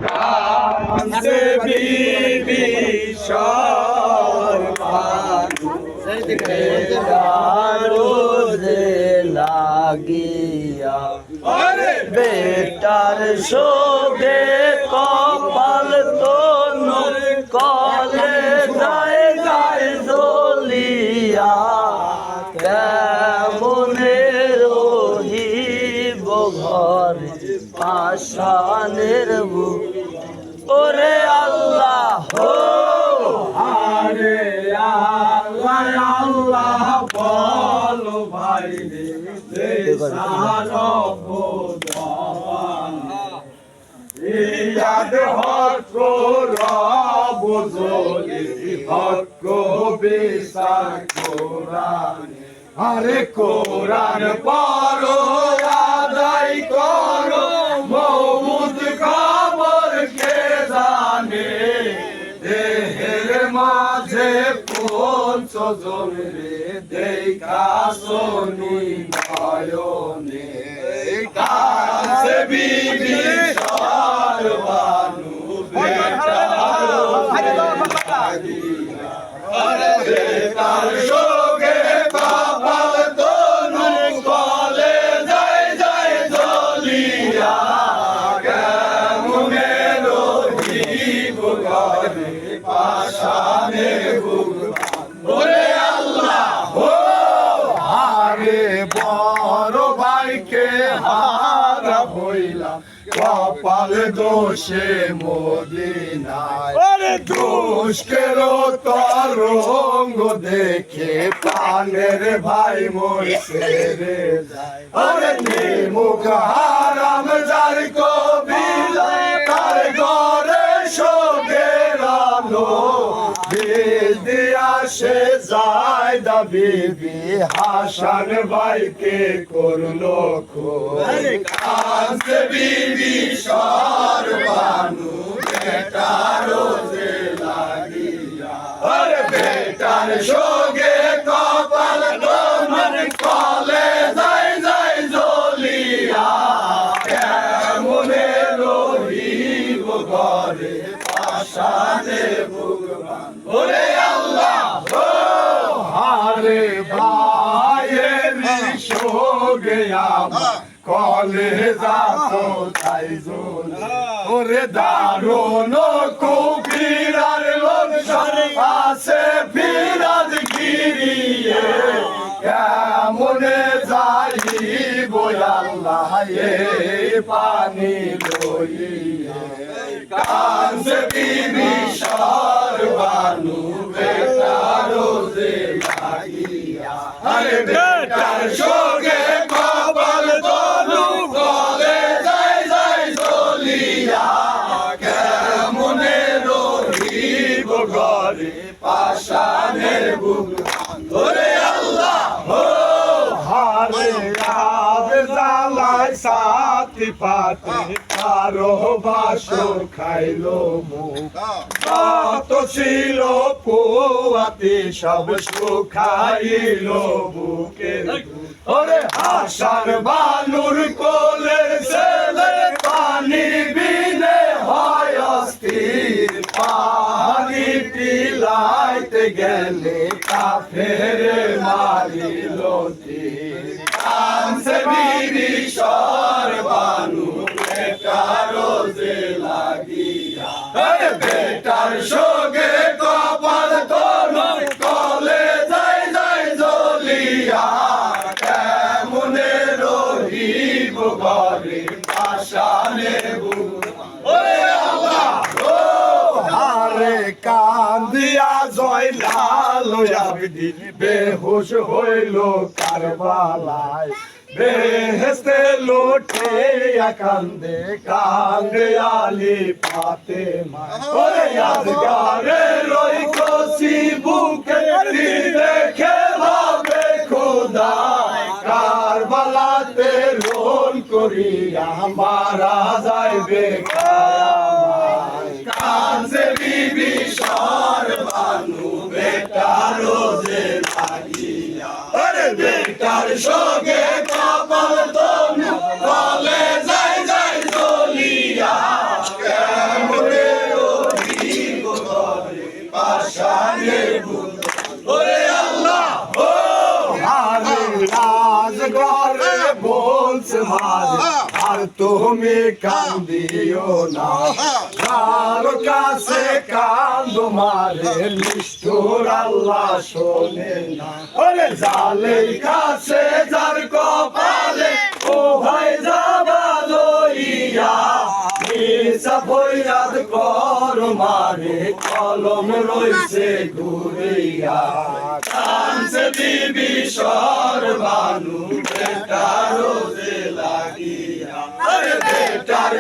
কাঁদছে বিবি সরবানু রোজে লাগিয়া বেটার শোকে কপাল তনু কলে যায় যায় জ্বলিয়া কেমনে রহিব ঘরে পাষাণের বুক ওরে আল্লাহ আরে আল্লাহ আল্লাহ বলো ভাই রে ইয়াদ হক রব জলি হক বিচার কোরআন আরে কোরআন পড়ো আদায় করো মওত খবর কে জানে দেহের মাঝে পঞ্চজন রে দেখা শুনি নয়নে কাছে বিবি সরবানু বেটার শোকে কপাল তনু কলে যায় যায় জ্বলিয়া কেমনে রহিব ঘরে পাষাণের বুক ওরে আল্লাহ আরে বড় ভাইকে হারা হইলাম কপাল দোষে মদিনায় দুষ্কের তরঙ্গ দেখে প্রাণের ভাই মরছে রে যায় আরে মুখ হারাম যার কবিলা তার ঘরে শোকের আলো আসে যায় দা বিবি হাসান ভাইকে করলো কাঁদছে বিবি সরবানু বেটার রোজে লাগিয়া আরে বেটার শোকে কপাল তোমার কলে যায় যায় জ্বলিয়া কেমনে রহিব ঘরে পাষাণে ভগবান ওরে আল্লাহ আরে ভাইয়ের শোকে আমার কলে যাতো তাই ওরে দারুণ কুকিরার লোক আছে ফিরাদ গিরিয়ে কেমনে যাইব আল্লাহ এই পানি লইয়ে কাঁদছে বিবি সরবানু বেটার রোজে লাগিয়া আরে বেটার শোকে কপাল তনু কলে যায় যায় জ্বলিয়া কেমনে রহিব ঘরে পাষাণের বুক ওরে আল্লাহ হারে আজ জ্বালায় সাথী পাতে কারো বাসর খাইলো মুখ কত ছিল পোয়াতে সব শুকাইল বুকের ওরে হাসান বানুর কোলের ছেলে পানি বিনে হয় অস্থির পানি পিলাইতে গেলে কাফের মারিল তীর কাঁদছে বিবি সরবানু বেটার রোজে লাগিয়া আরে বেটার শোকে কপাল তনু কলে যায় যায় জ্বলিয়া কেমনে রহিব ঘরে পাষাণে বুক ওরে আল্লাহ আরে কান্দিয়া জয়লাল আবিদিন বেহুশ হইল কারবালায় বেহেস্তে লোটে কান্দে কান্দে আলী ফাতেমা ওরে আজগারে রই কসি বুকে দেখে ভাবে খোদা কারবালাতে রোল করিয়া মারা যাইবে কাঁদছে বিবি সরবানু বেটার রোজে লাগিয়া আরে বেটার শোকে কপাল তনু কলে যায় যায় জ্বলিয়া তুমি কান্দিও না কারো কাছে কান্দ মারে নিষ্ঠুর আল্লাহ শোনে না ওরে জালের কাছে যার কপালে ও ভাই যাবা লইয়া মিছা ফরিয়াদ কর মারে কলম রইছে ঘুরিয়া কানছে বিবি সরবানু বেটার রোজে লাগিয়া আরে বেটার